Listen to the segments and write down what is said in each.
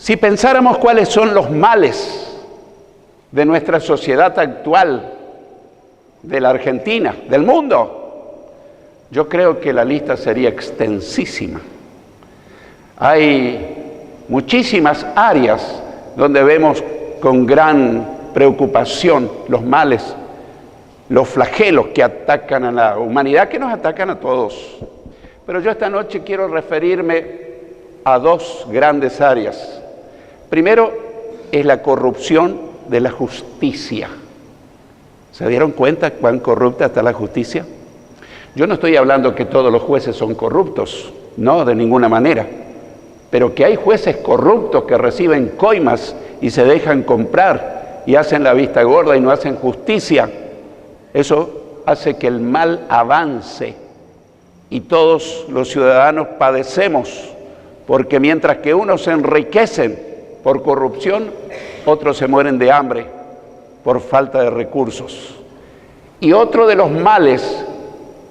Si pensáramos cuáles son los males de nuestra sociedad actual, de la Argentina, del mundo, yo creo que la lista sería extensísima. Hay muchísimas áreas donde vemos con gran preocupación los males, los flagelos que atacan a la humanidad, que nos atacan a todos. Pero yo esta noche quiero referirme a dos grandes áreas. Primero es la corrupción de la justicia. ¿Se dieron cuenta cuán corrupta está la justicia? Yo no estoy hablando que todos los jueces son corruptos, no, de ninguna manera. Pero que hay jueces corruptos que reciben coimas y se dejan comprar y hacen la vista gorda y no hacen justicia, eso hace que el mal avance y todos los ciudadanos padecemos, porque mientras que unos se enriquecen por corrupción, otros se mueren de hambre por falta de recursos. Y otro de los males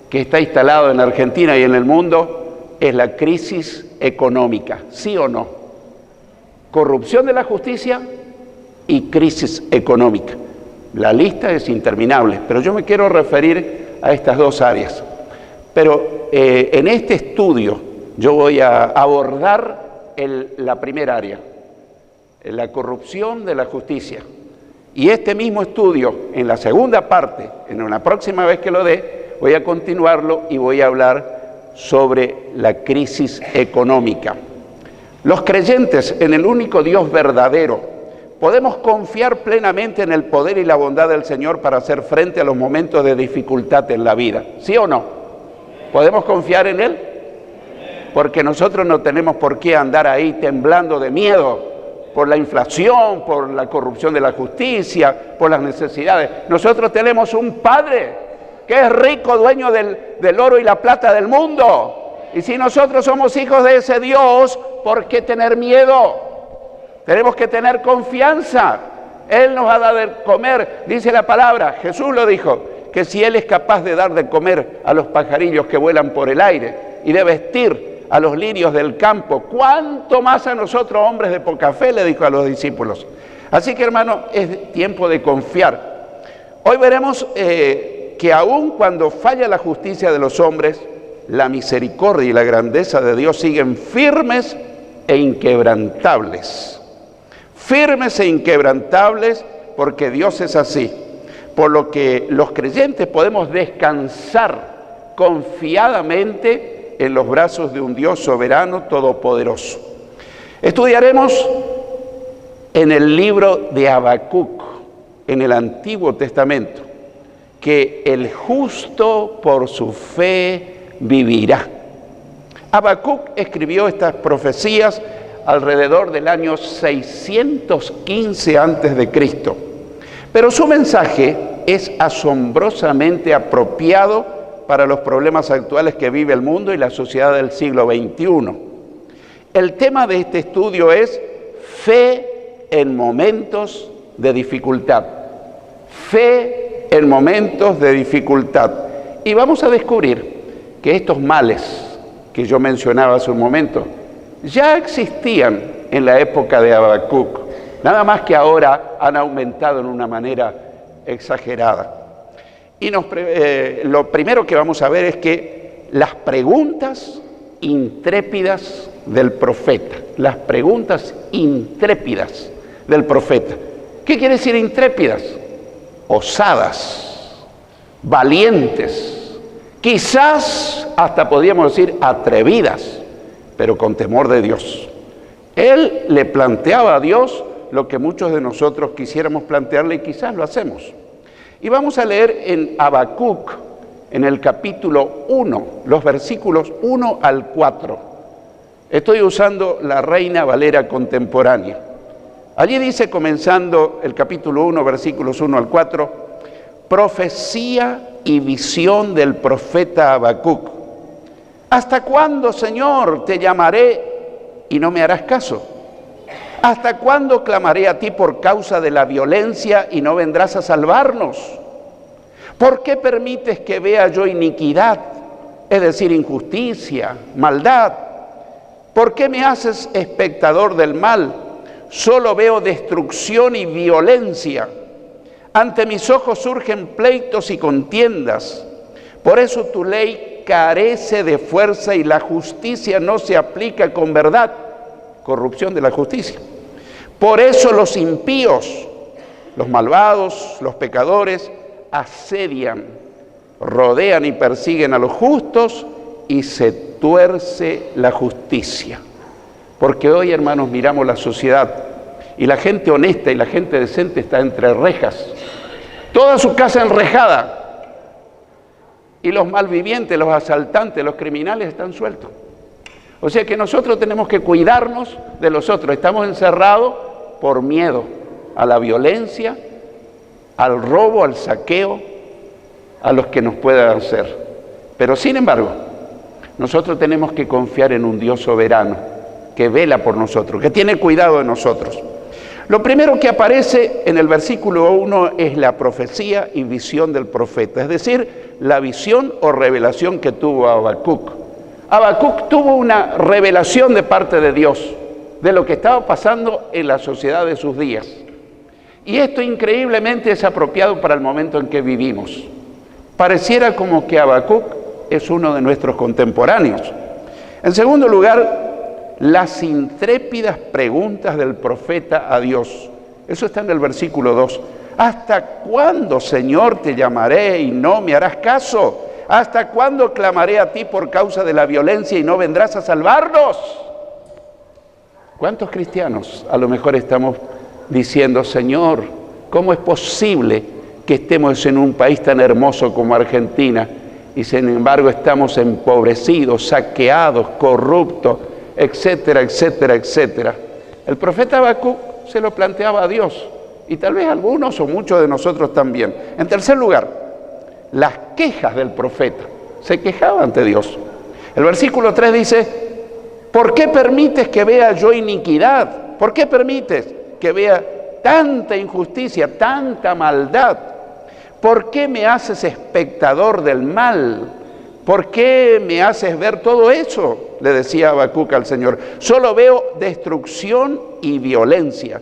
que está instalado en Argentina y en el mundo es la crisis económica, ¿sí o no? Corrupción de la justicia y crisis económica. La lista es interminable, pero yo me quiero referir a estas dos áreas. Pero en este estudio yo voy a abordar la primera área, la corrupción de la justicia. Y este mismo estudio, en la segunda parte, en una próxima vez que lo dé, voy a continuarlo y voy a hablar sobre la crisis económica. Los creyentes en el único Dios verdadero podemos confiar plenamente en el poder y la bondad del Señor para hacer frente a los momentos de dificultad en la vida. ¿Sí o no? ¿Podemos confiar en Él? Porque nosotros no tenemos por qué andar ahí temblando de miedo por la inflación, por la corrupción de la justicia, por las necesidades. Nosotros tenemos un Padre que es rico, dueño del oro y la plata del mundo. Y si nosotros somos hijos de ese Dios, ¿por qué tener miedo? Tenemos que tener confianza. Él nos ha dado de comer, dice la palabra, Jesús lo dijo, que si Él es capaz de dar de comer a los pajarillos que vuelan por el aire y de vestir a los lirios del campo, ¿cuánto más a nosotros, hombres de poca fe?, le dijo a los discípulos. Así que, hermano, es tiempo de confiar. Hoy veremos que aun cuando falla la justicia de los hombres, la misericordia y la grandeza de Dios siguen firmes e inquebrantables. Firmes e inquebrantables porque Dios es así. Por lo que los creyentes podemos descansar confiadamente en los brazos de un Dios soberano, todopoderoso. Estudiaremos en el libro de Habacuc, en el Antiguo Testamento, que el justo por su fe vivirá. Habacuc escribió estas profecías alrededor del año 615 a.C., pero su mensaje es asombrosamente apropiado para los problemas actuales que vive el mundo y la sociedad del siglo XXI. El tema de este estudio es fe en momentos de dificultad. Fe en momentos de dificultad. Y vamos a descubrir que estos males que yo mencionaba hace un momento ya existían en la época de Habacuc, nada más que ahora han aumentado en una manera exagerada. Y lo primero que vamos a ver es que las preguntas intrépidas del profeta, las preguntas intrépidas del profeta. ¿Qué quiere decir intrépidas? Osadas, valientes, quizás hasta podríamos decir atrevidas, pero con temor de Dios. Él le planteaba a Dios lo que muchos de nosotros quisiéramos plantearle y quizás lo hacemos. Y vamos a leer en Habacuc, en el capítulo 1, los versículos 1 al 4. Estoy usando la Reina Valera contemporánea. Allí dice, comenzando el capítulo 1, versículos 1 al 4, profecía y visión del profeta Habacuc. ¿Hasta cuándo, Señor, te llamaré y no me harás caso? ¿Hasta cuándo clamaré a ti por causa de la violencia y no vendrás a salvarnos? ¿Por qué permites que vea yo iniquidad, es decir, injusticia, maldad? ¿Por qué me haces espectador del mal? Solo veo destrucción y violencia. Ante mis ojos surgen pleitos y contiendas. Por eso tu ley carece de fuerza y la justicia no se aplica con verdad. Corrupción de la justicia. Por eso los impíos, los malvados, los pecadores, asedian, rodean y persiguen a los justos y se tuerce la justicia. Porque hoy, hermanos, miramos la sociedad y la gente honesta y la gente decente está entre rejas. Toda su casa enrejada. Y los malvivientes, los asaltantes, los criminales están sueltos. O sea que nosotros tenemos que cuidarnos de los otros. Estamos encerrados por miedo a la violencia, al robo, al saqueo, a los que nos puedan hacer. Pero sin embargo, nosotros tenemos que confiar en un Dios soberano que vela por nosotros, que tiene cuidado de nosotros. Lo primero que aparece en el versículo 1 es la profecía y visión del profeta, es decir, la visión o revelación que tuvo Habacuc. Habacuc tuvo una revelación de parte de Dios, de lo que estaba pasando en la sociedad de sus días. Y esto increíblemente es apropiado para el momento en que vivimos. Pareciera como que Habacuc es uno de nuestros contemporáneos. En segundo lugar, las intrépidas preguntas del profeta a Dios. Eso está en el versículo 2. ¿Hasta cuándo, Señor, te llamaré y no me harás caso? ¿Hasta cuándo clamaré a ti por causa de la violencia y no vendrás a salvarnos? ¿Cuántos cristianos a lo mejor estamos diciendo, Señor, cómo es posible que estemos en un país tan hermoso como Argentina y sin embargo estamos empobrecidos, saqueados, corruptos, etcétera, etcétera, etcétera? El profeta Habacuc se lo planteaba a Dios y tal vez algunos o muchos de nosotros también. En tercer lugar, las quejas del profeta. Se quejaba ante Dios. El versículo 3 dice, ¿por qué permites que vea yo iniquidad? ¿Por qué permites que vea tanta injusticia, tanta maldad? ¿Por qué me haces espectador del mal? ¿Por qué me haces ver todo eso? Le decía Habacuc al Señor. Solo veo destrucción y violencia.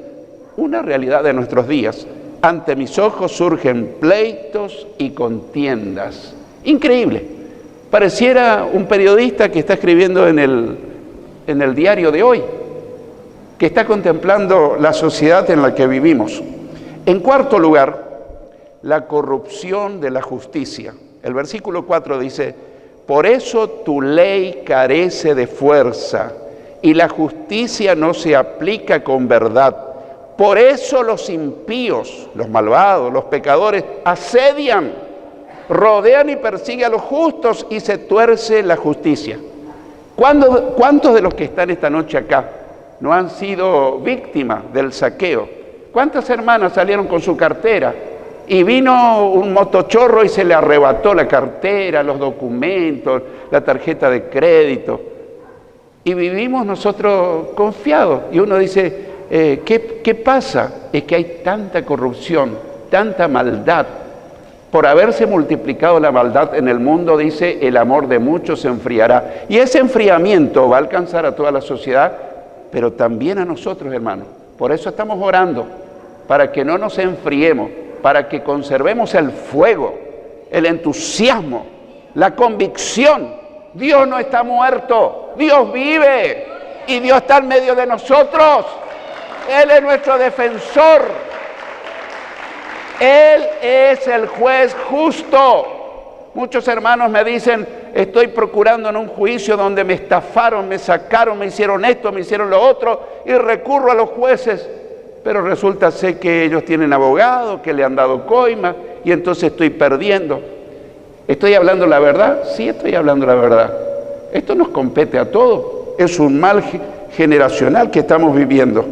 Una realidad de nuestros días. Ante mis ojos surgen pleitos y contiendas. Increíble. Pareciera un periodista que está escribiendo en el diario de hoy, que está contemplando la sociedad en la que vivimos. En cuarto lugar, la corrupción de la justicia. El versículo 4 dice, por eso tu ley carece de fuerza y la justicia no se aplica con verdad. Por eso los impíos, los malvados, los pecadores, asedian, rodean y persiguen a los justos y se tuerce la justicia. ¿Cuántos de los que están esta noche acá no han sido víctimas del saqueo? ¿Cuántas hermanas salieron con su cartera y vino un motochorro y se le arrebató la cartera, los documentos, la tarjeta de crédito? Y vivimos nosotros confiados. Y uno dice, ¿qué pasa? Es que hay tanta corrupción, tanta maldad. Por haberse multiplicado la maldad en el mundo, dice, el amor de muchos se enfriará. Y ese enfriamiento va a alcanzar a toda la sociedad, pero también a nosotros, hermanos. Por eso estamos orando, para que no nos enfriemos, para que conservemos el fuego, el entusiasmo, la convicción. Dios no está muerto, Dios vive y Dios está en medio de nosotros. Él es nuestro defensor. Él es el juez justo. Muchos hermanos me dicen, estoy procurando en un juicio donde me estafaron, me sacaron, me hicieron esto, me hicieron lo otro, y recurro a los jueces. Pero resulta ser que ellos tienen abogado, que le han dado coima, y entonces estoy perdiendo. ¿Estoy hablando la verdad? Sí, estoy hablando la verdad. Esto nos compete a todos. Es un mal generacional que estamos viviendo.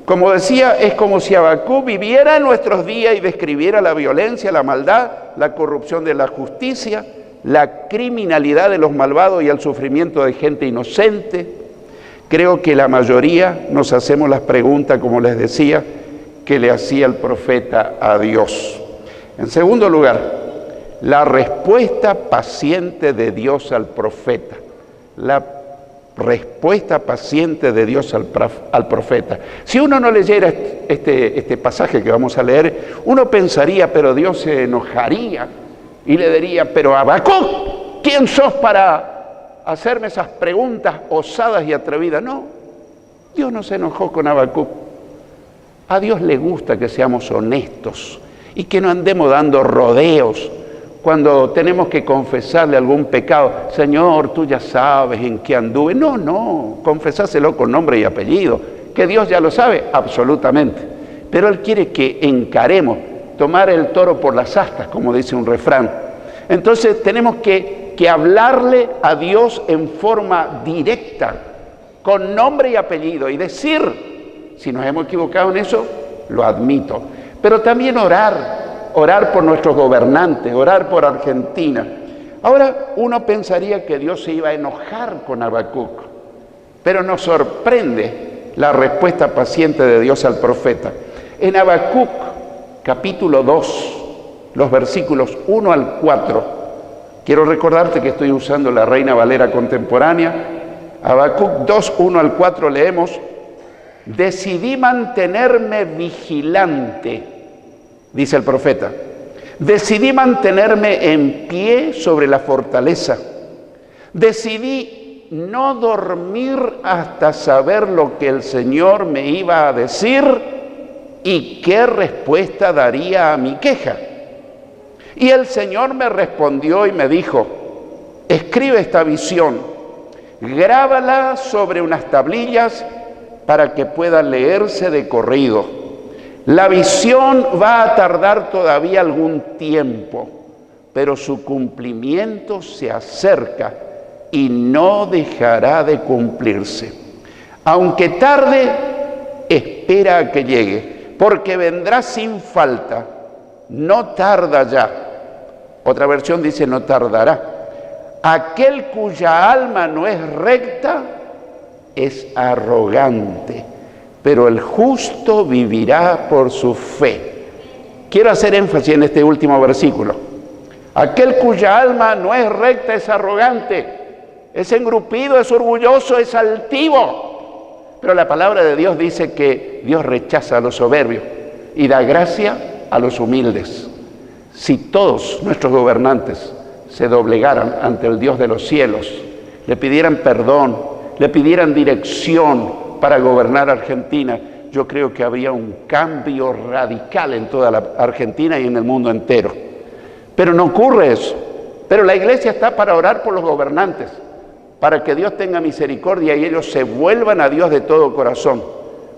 Como decía, es como si Habacuc viviera en nuestros días y describiera la violencia, la maldad, la corrupción de la justicia, la criminalidad de los malvados y el sufrimiento de gente inocente. Creo que la mayoría nos hacemos las preguntas, como les decía, que le hacía el profeta a Dios. En segundo lugar, la respuesta paciente de Dios al profeta. La respuesta paciente de Dios al profeta. Si uno no leyera este pasaje que vamos a leer, uno pensaría, pero Dios se enojaría y le diría, pero Habacuc, ¿quién sos para hacerme esas preguntas osadas y atrevidas? No, Dios no se enojó con Habacuc. A Dios le gusta que seamos honestos y que no andemos dando rodeos cuando tenemos que confesarle algún pecado. Señor, tú ya sabes en qué anduve. No, confesáselo con nombre y apellido, que Dios ya lo sabe, absolutamente. Pero Él quiere que encaremos, tomar el toro por las astas, como dice un refrán. Entonces tenemos que hablarle a Dios en forma directa, con nombre y apellido, y decir, si nos hemos equivocado en eso, lo admito. Pero también orar por nuestros gobernantes, orar por Argentina. Ahora uno pensaría que Dios se iba a enojar con Habacuc, pero nos sorprende la respuesta paciente de Dios al profeta. En Habacuc, capítulo 2, los versículos 1 al 4, quiero recordarte que estoy usando la Reina Valera contemporánea. Habacuc 2, 1 al 4 leemos: decidí mantenerme vigilante, dice el profeta. Decidí mantenerme en pie sobre la fortaleza. Decidí no dormir hasta saber lo que el Señor me iba a decir y qué respuesta daría a mi queja. Y el Señor me respondió y me dijo: escribe esta visión, grábala sobre unas tablillas para que pueda leerse de corrido. La visión va a tardar todavía algún tiempo, pero su cumplimiento se acerca y no dejará de cumplirse. Aunque tarde, espera a que llegue, porque vendrá sin falta, no tarda ya. Otra versión dice no tardará. Aquel cuya alma no es recta es arrogante, pero el justo vivirá por su fe. Quiero hacer énfasis en este último versículo. Aquel cuya alma no es recta es arrogante, es engrupido, es orgulloso, es altivo. Pero la palabra de Dios dice que Dios rechaza a los soberbios y da gracia a los humildes. Si todos nuestros gobernantes se doblegaran ante el Dios de los cielos, le pidieran perdón, le pidieran dirección para gobernar Argentina, yo creo que habría un cambio radical en toda la Argentina y en el mundo entero. Pero no ocurre eso. Pero la iglesia está para orar por los gobernantes, para que Dios tenga misericordia y ellos se vuelvan a Dios de todo corazón.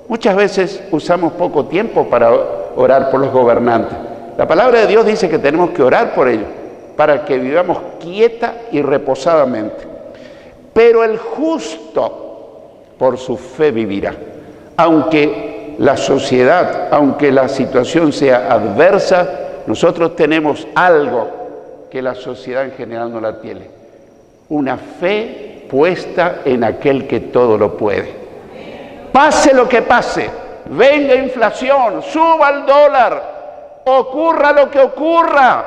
Muchas veces usamos poco tiempo para orar por los gobernantes. La palabra de Dios dice que tenemos que orar por ellos, para que vivamos quieta y reposadamente. Pero el justo por su fe vivirá. Aunque la sociedad, aunque la situación sea adversa, nosotros tenemos algo que la sociedad en general no la tiene: una fe puesta en aquel que todo lo puede. Pase lo que pase, venga inflación, suba el dólar, ocurra lo que ocurra,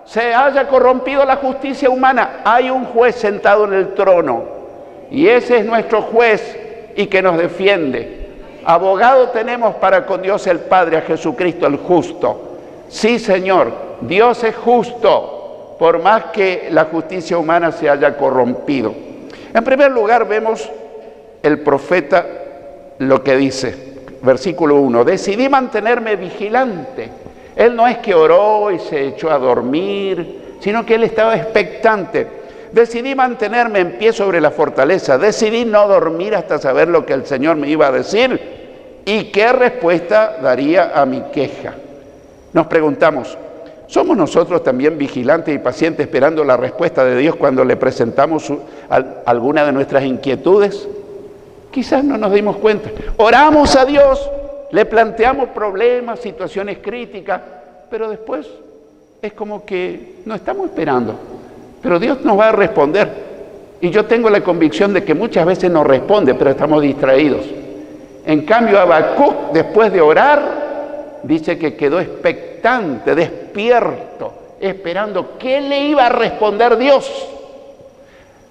se haya corrompido la justicia humana, hay un juez sentado en el trono y ese es nuestro juez y que nos defiende. Abogado tenemos para con Dios el Padre, a Jesucristo el justo. Sí, Señor, Dios es justo, por más que la justicia humana se haya corrompido. En primer lugar, vemos el profeta lo que dice, versículo 1, decidí mantenerme vigilante. Él no es que oró y se echó a dormir, sino que él estaba expectante. Decidí mantenerme en pie sobre la fortaleza, decidí no dormir hasta saber lo que el Señor me iba a decir y qué respuesta daría a mi queja. Nos preguntamos, ¿somos nosotros también vigilantes y pacientes esperando la respuesta de Dios cuando le presentamos alguna de nuestras inquietudes? Quizás no nos dimos cuenta. Oramos a Dios, le planteamos problemas, situaciones críticas, pero después es como que no estamos esperando. Pero Dios nos va a responder. Y yo tengo la convicción de que muchas veces nos responde, pero estamos distraídos. En cambio, Habacuc, después de orar, dice que quedó expectante, despierto, esperando qué le iba a responder Dios.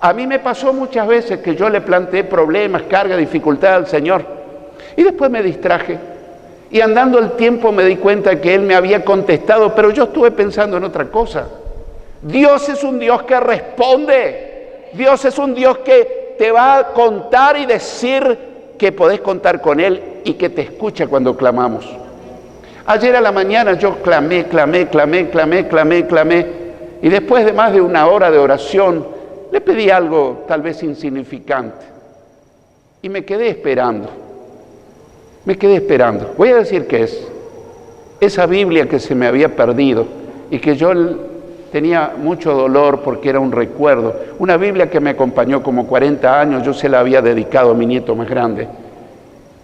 A mí me pasó muchas veces que yo le planteé problemas, carga, dificultad al Señor y después me distraje. Y andando el tiempo me di cuenta que Él me había contestado, pero yo estuve pensando en otra cosa. Dios es un Dios que responde. Dios es un Dios que te va a contar y decir que podés contar con Él y que te escucha cuando clamamos. Ayer a la mañana yo clamé. Y después de más de una hora de oración, le pedí algo tal vez insignificante. Y me quedé esperando. Voy a decir qué es. Esa Biblia que se me había perdido y que yo tenía mucho dolor porque era un recuerdo. Una Biblia que me acompañó como 40 años, yo se la había dedicado a mi nieto más grande.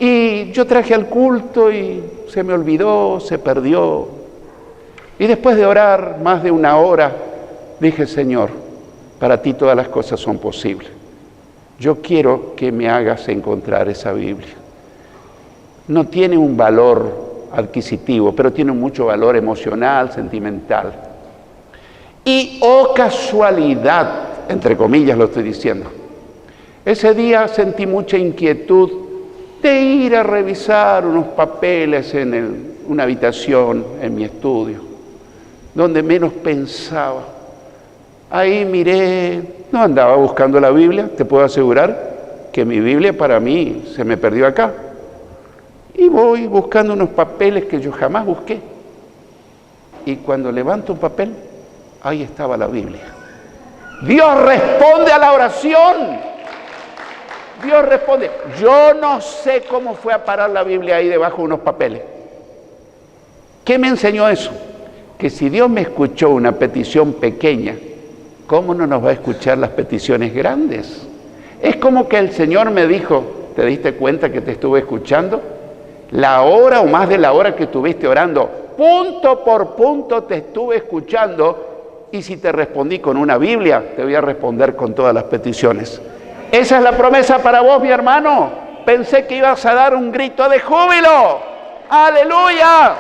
Y yo traje al culto y se me olvidó, se perdió. Y después de orar más de una hora, dije, Señor, para ti todas las cosas son posibles. Yo quiero que me hagas encontrar esa Biblia. No tiene un valor adquisitivo, pero tiene mucho valor emocional, sentimental. Y, oh casualidad, entre comillas lo estoy diciendo, ese día sentí mucha inquietud de ir a revisar unos papeles en una habitación en mi estudio, donde menos pensaba. Ahí miré, no andaba buscando la Biblia, te puedo asegurar que mi Biblia para mí se me perdió acá. Y voy buscando unos papeles que yo jamás busqué. Y cuando levanto un papel, ahí estaba la Biblia. Dios responde a la oración. Dios responde. Yo no sé cómo fue a parar la Biblia ahí debajo de unos papeles. ¿Qué me enseñó eso? Que si Dios me escuchó una petición pequeña, ¿cómo no nos va a escuchar las peticiones grandes? Es como que el Señor me dijo, ¿te diste cuenta que te estuve escuchando? La hora o más de la hora que estuviste orando, punto por punto te estuve escuchando, y si te respondí con una Biblia, te voy a responder con todas las peticiones. Esa es la promesa para vos, mi hermano. Pensé que ibas a dar un grito de júbilo. ¡Aleluya!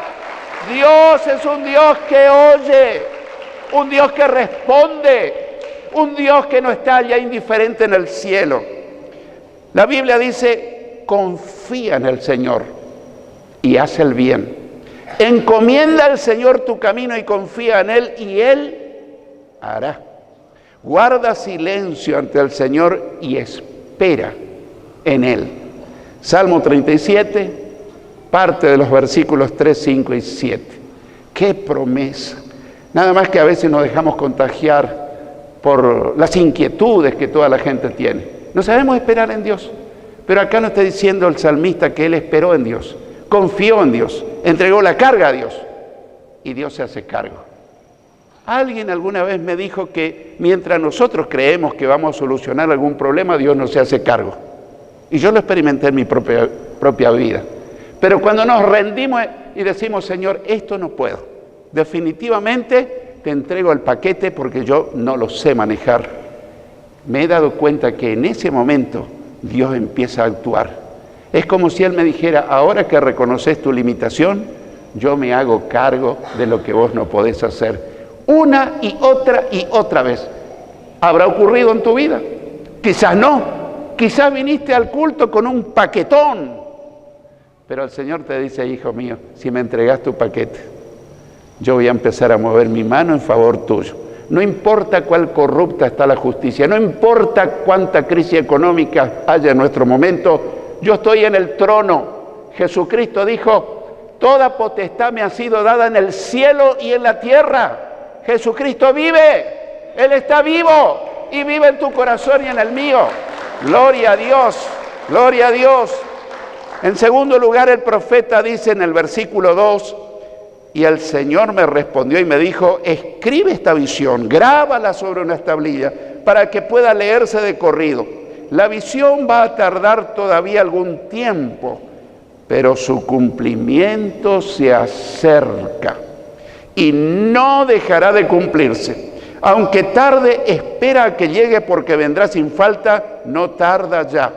Dios es un Dios que oye, un Dios que responde, un Dios que no está ya indiferente en el cielo. La Biblia dice, confía en el Señor y haz el bien. Encomienda al Señor tu camino y confía en Él y Él hará. Guarda silencio ante el Señor y espera en Él. Salmo 37, parte de los versículos 3, 5 y 7. ¡Qué promesa! Nada más que a veces nos dejamos contagiar por las inquietudes que toda la gente tiene. No sabemos esperar en Dios. Pero acá nos está diciendo el salmista que él esperó en Dios, confió en Dios, entregó la carga a Dios y Dios se hace cargo. Alguien alguna vez me dijo que mientras nosotros creemos que vamos a solucionar algún problema, Dios no se hace cargo. Y yo lo experimenté en mi propia vida. Pero cuando nos rendimos y decimos, Señor, esto no puedo, definitivamente te entrego el paquete porque yo no lo sé manejar. Me he dado cuenta que en ese momento Dios empieza a actuar. Es como si Él me dijera, ahora que reconoces tu limitación, yo me hago cargo de lo que vos no podés hacer. Una y otra vez. ¿Habrá ocurrido en tu vida? Quizás no. Quizás viniste al culto con un paquetón. Pero el Señor te dice, hijo mío, si me entregas tu paquete, yo voy a empezar a mover mi mano en favor tuyo. No importa cuál corrupta está la justicia, no importa cuánta crisis económica haya en nuestro momento, yo estoy en el trono. Jesucristo dijo, toda potestad me ha sido dada en el cielo y en la tierra. Jesucristo vive, Él está vivo y vive en tu corazón y en el mío. Gloria a Dios, gloria a Dios. En segundo lugar, el profeta dice en el versículo 2, y el Señor me respondió y me dijo, escribe esta visión, grábala sobre una tablilla para que pueda leerse de corrido. La visión va a tardar todavía algún tiempo, pero su cumplimiento se acerca y no dejará de cumplirse. Aunque tarde, espera a que llegue porque vendrá sin falta, no tarda ya.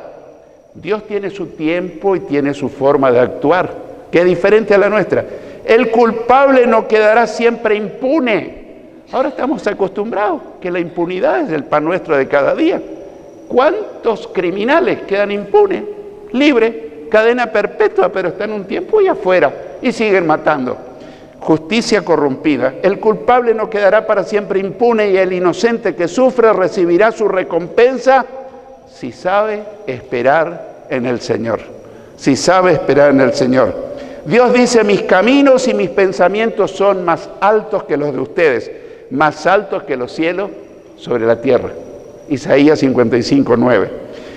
Dios tiene su tiempo y tiene su forma de actuar, que es diferente a la nuestra. El culpable no quedará siempre impune. Ahora estamos acostumbrados que la impunidad es el pan nuestro de cada día. ¿Cuántos criminales quedan impunes, libres, cadena perpetua, pero están un tiempo y afuera y siguen matando? Justicia corrompida. El culpable no quedará para siempre impune y el inocente que sufre recibirá su recompensa si sabe esperar en el Señor. Si sabe esperar en el Señor. Dios dice: mis caminos y mis pensamientos son más altos que los de ustedes, más altos que los cielos sobre la tierra. Isaías 55:9.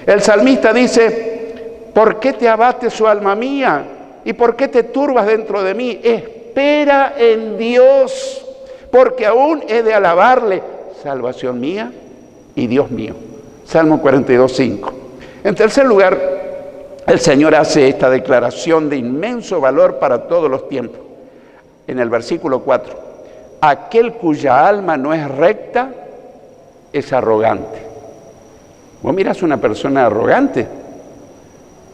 El salmista dice: ¿por qué te abates, oh alma mía? ¿Y por qué te turbas dentro de mí? Espera en Dios, porque aún he de alabarle, salvación mía y Dios mío. Salmo 42:5. En tercer lugar, el Señor hace esta declaración de inmenso valor para todos los tiempos. En el versículo 4, aquel cuya alma no es recta es arrogante. Vos mirás una persona arrogante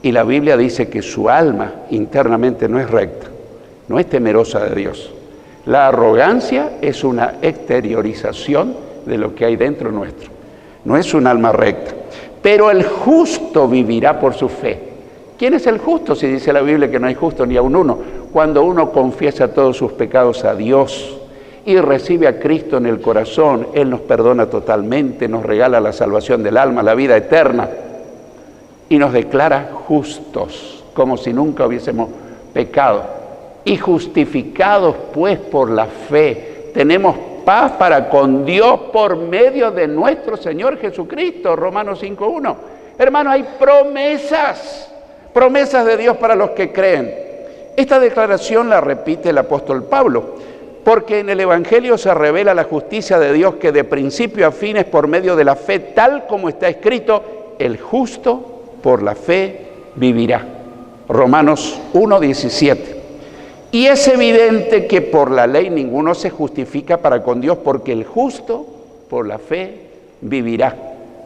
y la Biblia dice que su alma internamente no es recta, no es temerosa de Dios. La arrogancia es una exteriorización de lo que hay dentro nuestro. No es un alma recta. Pero el justo vivirá por su fe. ¿Quién es el justo? Si dice la Biblia que no hay justo ni aun uno. Cuando uno confiesa todos sus pecados a Dios y recibe a Cristo en el corazón, Él nos perdona totalmente, nos regala la salvación del alma, la vida eterna, y nos declara justos, como si nunca hubiésemos pecado. Y justificados pues por la fe, tenemos paz para con Dios por medio de nuestro Señor Jesucristo. Romanos 5:1. Hermano, hay promesas de Dios para los que creen. Esta declaración la repite el apóstol Pablo, porque en el Evangelio se revela la justicia de Dios que de principio a fin es por medio de la fe, tal como está escrito: el justo por la fe vivirá. Romanos 1:17. Y es evidente que por la ley ninguno se justifica para con Dios, porque el justo por la fe vivirá.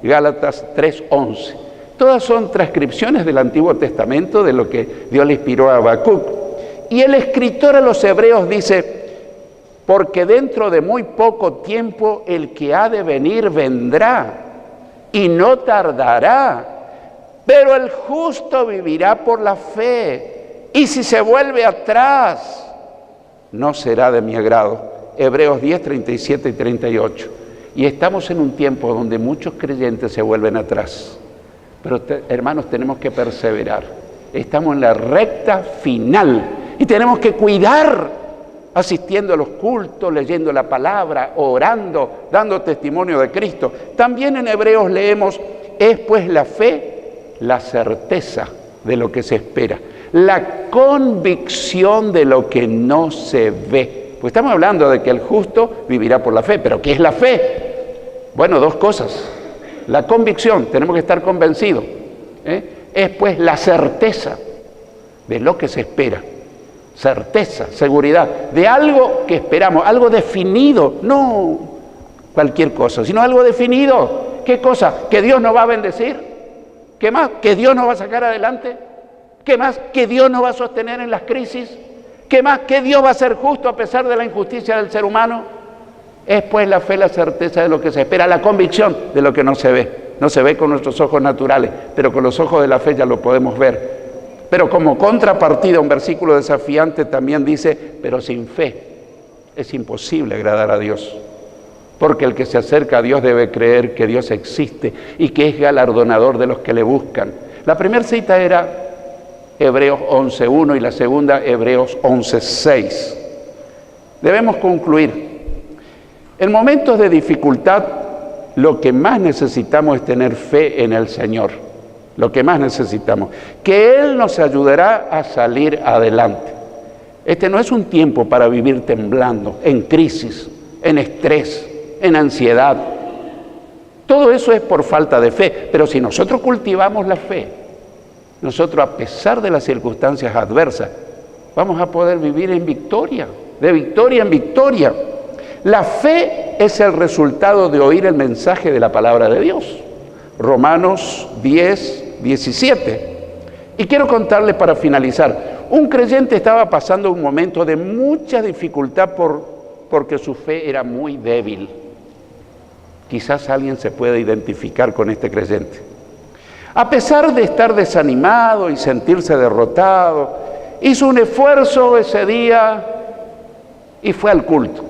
Gálatas 3:11. Todas son transcripciones del Antiguo Testamento de lo que Dios le inspiró a Habacuc. Y el escritor a los Hebreos dice: porque dentro de muy poco tiempo el que ha de venir vendrá y no tardará, pero el justo vivirá por la fe, y si se vuelve atrás no será de mi agrado. Hebreos 10, 37 y 38. Y estamos en un tiempo donde muchos creyentes se vuelven atrás. Pero hermanos, tenemos que perseverar. Estamos en la recta final y tenemos que cuidar, asistiendo a los cultos, leyendo la palabra, orando, dando testimonio de Cristo. También en Hebreos leemos: es pues la fe, la certeza de lo que se espera, la convicción de lo que no se ve. Pues estamos hablando de que el justo vivirá por la fe. ¿Pero qué es la fe? Bueno, dos cosas. La convicción, tenemos que estar convencidos. Es pues la certeza de lo que se espera. Certeza, seguridad, de algo que esperamos, algo definido, no cualquier cosa, sino algo definido. ¿Qué cosa? Que Dios nos va a bendecir. ¿Qué más? Que Dios nos va a sacar adelante. ¿Qué más? Que Dios nos va a sostener en las crisis. ¿Qué más? Que Dios va a ser justo a pesar de la injusticia del ser humano. Es pues la fe, la certeza de lo que se espera, la convicción de lo que no se ve. No se ve con nuestros ojos naturales, pero con los ojos de la fe ya lo podemos ver. Pero como contrapartida, un versículo desafiante también dice: pero sin fe es imposible agradar a Dios. Porque el que se acerca a Dios debe creer que Dios existe y que es galardonador de los que le buscan. La primera cita era Hebreos 11:1 y la segunda Hebreos 11:6. Debemos concluir. En momentos de dificultad, lo que más necesitamos es tener fe en el Señor. Lo que más necesitamos. Que Él nos ayudará a salir adelante. Este no es un tiempo para vivir temblando, en crisis, en estrés, en ansiedad. Todo eso es por falta de fe. Pero si nosotros cultivamos la fe, nosotros, a pesar de las circunstancias adversas, vamos a poder vivir en victoria, de victoria en victoria. La fe es el resultado de oír el mensaje de la palabra de Dios. Romanos 10, 17. Y quiero contarles para finalizar. Un creyente estaba pasando un momento de mucha dificultad por porque su fe era muy débil. Quizás alguien se pueda identificar con este creyente. A pesar de estar desanimado y sentirse derrotado, hizo un esfuerzo ese día y fue al culto.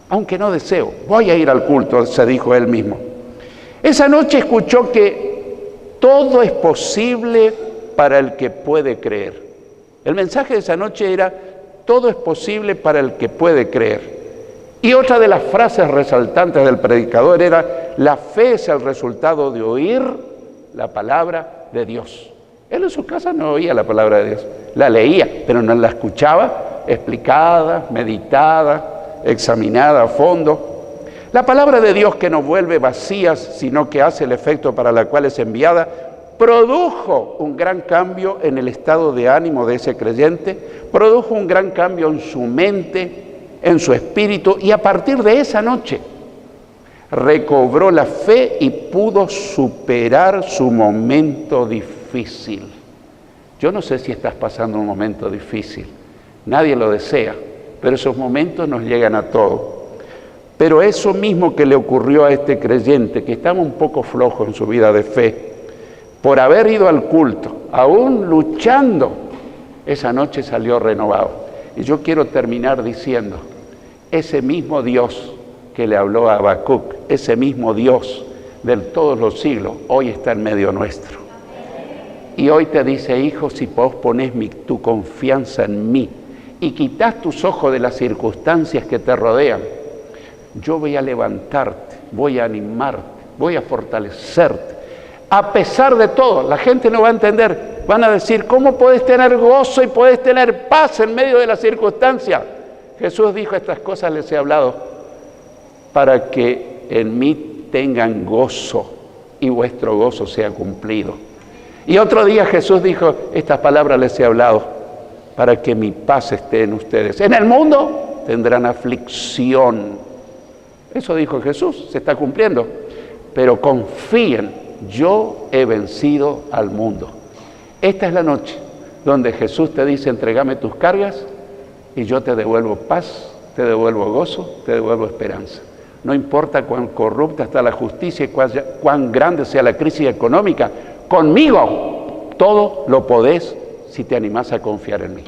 Aunque no deseo, voy a ir al culto, se dijo él mismo. Esa noche escuchó que todo es posible para el que puede creer. El mensaje de esa noche era: todo es posible para el que puede creer. Y otra de las frases resaltantes del predicador era: la fe es el resultado de oír la palabra de Dios. Él en su casa no oía la palabra de Dios, la leía, pero no la escuchaba explicada, meditada, examinada a fondo. La palabra de Dios, que no vuelve vacías, sino que hace el efecto para la cual es enviada, produjo un gran cambio en el estado de ánimo de ese creyente, produjo un gran cambio en su mente, en su espíritu, y a partir de esa noche recobró la fe y pudo superar su momento difícil. Yo no sé si estás pasando un momento difícil, nadie lo desea, pero esos momentos nos llegan a todos. Pero eso mismo que le ocurrió a este creyente, que estaba un poco flojo en su vida de fe, por haber ido al culto, aún luchando, esa noche salió renovado. Y yo quiero terminar diciendo: ese mismo Dios que le habló a Habacuc, ese mismo Dios de todos los siglos, hoy está en medio nuestro. Y hoy te dice: hijo, si vos ponés tu confianza en mí y quitas tus ojos de las circunstancias que te rodean, yo voy a levantarte, voy a animarte, voy a fortalecerte. A pesar de todo, la gente no va a entender, van a decir: ¿cómo puedes tener gozo y puedes tener paz en medio de las circunstancias? Jesús dijo: estas cosas les he hablado para que en mí tengan gozo y vuestro gozo sea cumplido. Y otro día Jesús dijo: estas palabras les he hablado para que mi paz esté en ustedes. En el mundo tendrán aflicción. Eso dijo Jesús, se está cumpliendo. Pero confíen, yo he vencido al mundo. Esta es la noche donde Jesús te dice: entrégame tus cargas y yo te devuelvo paz, te devuelvo gozo, te devuelvo esperanza. No importa cuán corrupta está la justicia y cuán grande sea la crisis económica, conmigo todo lo podés si te animás a confiar en mí.